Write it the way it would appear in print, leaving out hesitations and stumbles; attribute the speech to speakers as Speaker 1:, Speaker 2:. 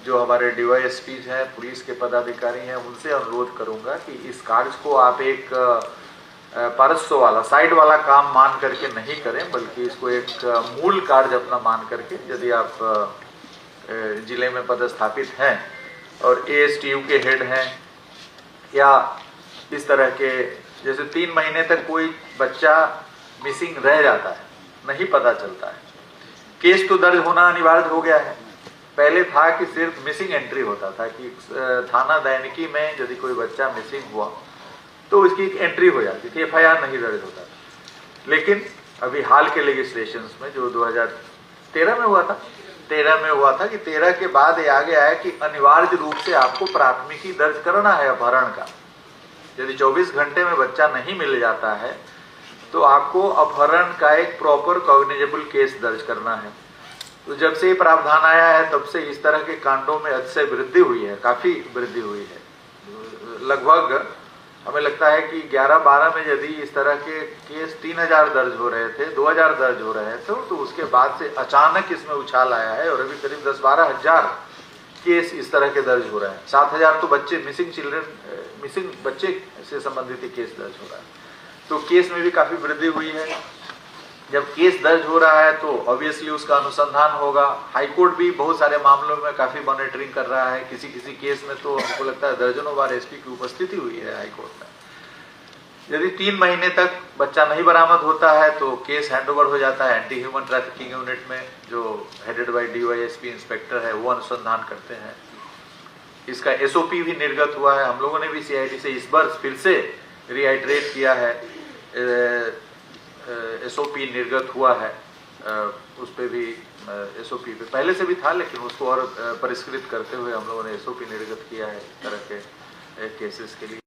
Speaker 1: जो हमारे DYSPs हैं, पुलिस के पदाधिकारी हैं, उनसे अनुरोध करूंगा कि इस कार्य को आप एक पारस्व वाला, साइड वाला काम मान करके नहीं करें, बल्कि इसको एक मूल कार्य अपना मान करके, यदि आप जिले में पदस्थापित हैं और ASTU के हेड हैं या इस तरह के, जैसे 3 महीने तक कोई बच्चा मिसिंग रह जाता है, नहीं पता चलता है, केस तो दर्ज होना अनिवार्य हो गया है। पहले था कि सिर्फ मिसिंग एंट्री होता था कि थाना दैनिकी में यदि कोई बच्चा मिसिंग हुआ तो उसकी एक एंट्री हो जाती थी, FIR नहीं दर्ज होता था। लेकिन अभी हाल के लेजिस्लेशन में जो 2013 में हुआ था, 13 में हुआ था कि 13 के बाद ये आगे आया कि अनिवार्य रूप से आपको प्राथमिकी दर्ज करना है अपहरण का। यदि 24 घंटे में बच्चा नहीं मिल जाता है तो आपको अपहरण का एक प्रॉपर कॉग्निजेबल केस दर्ज करना है। तो जब से ये प्रावधान आया है तब से इस तरह के कांडों में अतिशय वृद्धि हुई है, काफी वृद्धि हुई है। लगभग हमें लगता है कि 11-12 में यदि इस तरह के केस 3000 दर्ज हो रहे थे, 2000 दर्ज हो रहे थे, तो उसके बाद से अचानक इसमें उछाल आया है और अभी करीब 10-12 हजार केस इस तरह के दर्ज हो रहे हैं। 7000 तो बच्चे मिसिंग बच्चे से संबंधित केस दर्ज हो रहा है। तो केस में भी काफी वृद्धि हुई है। जब केस दर्ज हो रहा है तो ऑब्वियसली उसका अनुसंधान होगा। हाईकोर्ट भी बहुत सारे मामलों में काफी मॉनिटरिंग कर रहा है। किसी किसी केस में तो हमको लगता है दर्जनों बार SP की उपस्थिति हुई है हाईकोर्ट में। यदि 3 महीने तक बच्चा नहीं बरामद होता है तो केस हैंडओवर हो जाता है एंटी ह्यूमन ट्रैफिकिंग यूनिट में, जो हेडेड बाय DYSP इंस्पेक्टर है, वो अनुसंधान करते हैं। इसका SOP भी निर्गत हुआ है। हम लोगों ने भी CID से इस बार फिर से रिहाइड्रेट किया है, SOP निर्गत हुआ है। उस पर भी SOP पे पहले से भी था, लेकिन उसको और परिष्कृत करते हुए हम लोगों ने SOP निर्गत किया है इस तरह के केसेस के लिए।